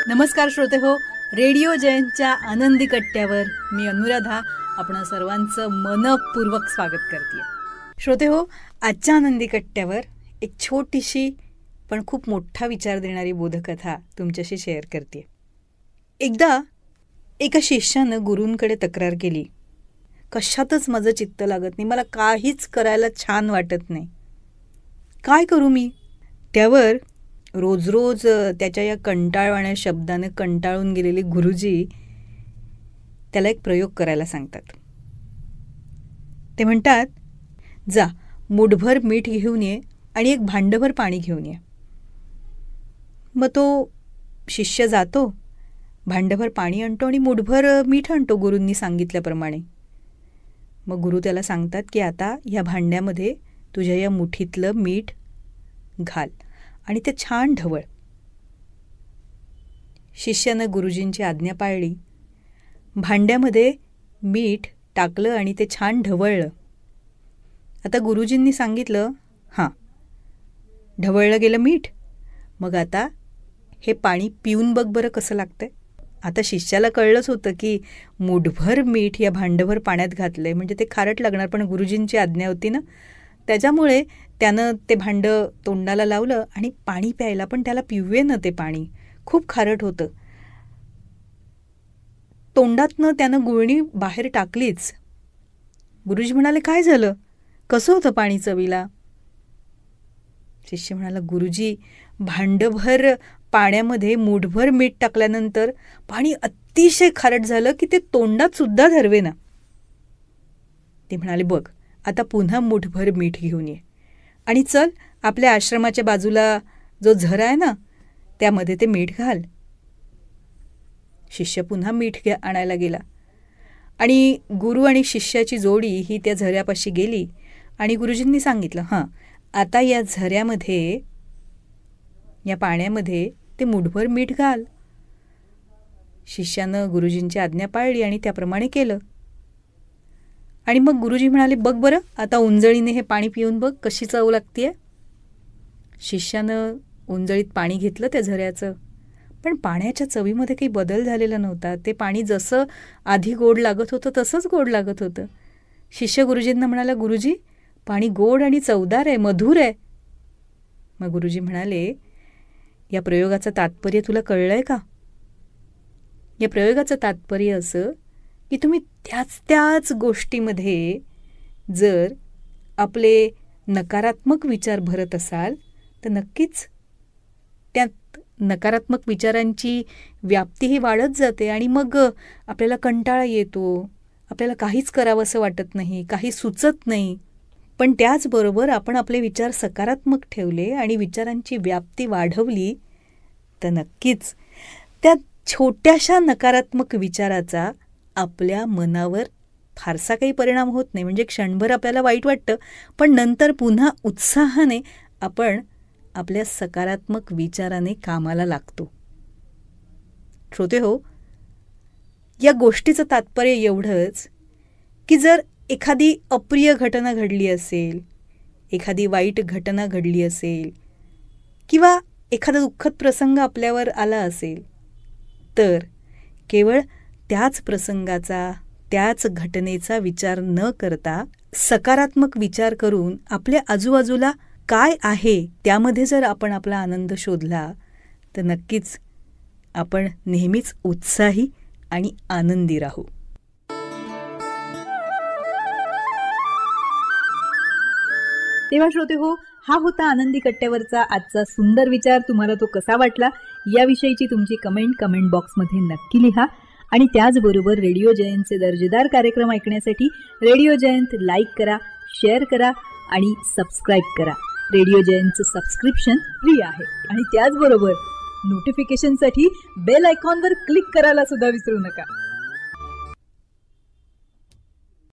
नमस्कार श्रोते हो, रेडिओ जयंतच्या आनंदी कट्ट्यावर मी अनुराधा आपण सर्वांचं मनपूर्वक स्वागत करते. श्रोते हो, आजच्या आनंदी कट्ट्यावर एक छोटीशी पण खूप मोठा विचार देणारी बोधकथा तुमच्याशी शेअर करते. एकदा एका शिष्यानं गुरूंकडे तक्रार केली, कशातच माझं चित्त लागत नाही, मला काहीच करायला छान वाटत नाही, काय करू मी. त्यावर रोज रोज त्याच्या या कंटाळवाण्या शब्दाने कंटाळून गेलेले गुरुजी त्याला एक प्रयोग करायला सांगतात. ते म्हणतात, जा मुठभर मीठ घेऊन ये आणि एक भांडभर पाणी घेऊन ये. मग तो शिष्य जातो, भांडभर पाणी आणतो आणि मुठभर मीठ आणतो गुरूंनी सांगितल्याप्रमाणे. मग गुरु त्याला सांगतात की आता ह्या भांड्यामध्ये तुझ्या या मुठीतलं मीठ घाल आणि ते छान ढवळ. शिष्यानं गुरुजींची आज्ञा पाळली, भांड्यामध्ये मीठ टाकलं आणि ते छान ढवळलं. आता गुरुजींनी सांगितलं, हां ढवळलं गेलं मीठ, मग आता हे पाणी पिऊन बघ बरं कसं लागतंय. आता शिष्याला कळलंच होतं की मुठभर मीठ या भांडभर पाण्यात घातलंय म्हणजे ते खारट लागणार, पण गुरुजींची आज्ञा होती ना, त्याच्यामुळे त्यानं ते भांडं तोंडाला लावलं आणि पाणी प्यायला, पण त्याला पिऊवेनं ते पाणी, खूप खारट होतं. तोंडातनं त्यानं गुळणी बाहेर टाकलीच. गुरुजी म्हणाले, काय झालं, कसं होतं पाणी चवीला. शिष्य म्हणाला, गुरुजी भांडभर पाण्यामध्ये मुठभर मीठ टाकल्यानंतर पाणी अतिशय खारट झालं की ते तोंडात सुद्धा धरवेना. ते म्हणाले, बघ आता पुन्हा मुठभर मीठ घेऊन ये आणि चल आपल्या आश्रमाच्या बाजूला जो झरा आहे ना त्यामध्ये ते मीठ घाल. शिष्य पुन्हा मीठ आणायला गेला आणि गुरु आणि शिष्याची जोडी ही त्या झऱ्यापाशी गेली आणि गुरुजींनी सांगितलं, हां आता या झऱ्यामध्ये या पाण्यामध्ये ते मुठभर मीठ घाल. शिष्यानं गुरुजींची आज्ञा पाळली आणि त्याप्रमाणे केलं. आणि मग गुरुजी म्हणाले, बघ बरं आता उंजळीने हे पाणी पिऊन बघ कशी चव लागतीये. शिष्यानं उंजळीत पाणी घेतलं त्या झऱ्याचं, पण पाण्याच्या चवीमध्ये काही बदल झालेला नव्हता. ते पाणी जसं आधी गोड लागत होतं तसंच गोड लागत होतं. शिष्य गुरुजींना म्हणाला, गुरुजी पाणी गोड आणि चवदार आहे, मधुर आहे. मग गुरुजी म्हणाले, या प्रयोगाचं तात्पर्य तुला कळलंय का. या प्रयोगाचं तात्पर्य असं की तुम्ही त्याच गोष्टीमध्ये जर आपले नकारात्मक विचार भरत असाल तर नक्कीच त्यात नकारात्मक विचारांची व्याप्तीही वाढत जाते आणि मग आपल्याला कंटाळा येतो, आपल्याला काहीच करावंसं वाटत नाही, काही सुचत नाही. पण त्याचबरोबर आपण आपले विचार सकारात्मक ठेवले आणि विचारांची व्याप्ती वाढवली तर नक्कीच त्या छोट्याशा नकारात्मक विचाराचा आपल्या मनावर फारसा काही परिणाम होत नाही. म्हणजे क्षणभर आपल्याला वाईट वाटतं, पण नंतर पुन्हा उत्साहाने आपण आपल्या सकारात्मक विचाराने कामाला लागतो. श्रोते हो, या गोष्टीचं तात्पर्य एवढंच की जर एखादी अप्रिय घटना घडली असेल, एखादी वाईट घटना घडली असेल किंवा एखादा दुःखद प्रसंग आपल्यावर आला असेल तर केवळ त्याच प्रसंगाचा, त्याच घटनेचा विचार न करता सकारात्मक विचार करून आपल्या आजूबाजूला काय आहे त्यामध्ये जर आपण आपला आनंद शोधला तर नक्कीच आपण नेहमीच उत्साही आणि आनंदी राहू. तेव्हा श्रोते हो, हा होता आनंदी कट्ट्यावरचा आजचा सुंदर विचार. तुम्हाला तो कसा वाटला याविषयीची तुमची कमेंट बॉक्समध्ये नक्की लिहा. आणि त्याचबरोबर रेडिओ जयंतचे दर्जेदार कार्यक्रम ऐकण्यासाठी रेडिओ जयंत लाईक करा, शेअर करा आणि सबस्क्राईब करा. रेडिओ जयंतचं सबस्क्रिप्शन फ्री आहे आणि त्याचबरोबर नोटिफिकेशनसाठी बेल आयकॉनवर क्लिक करायला सुद्धा विसरू नका.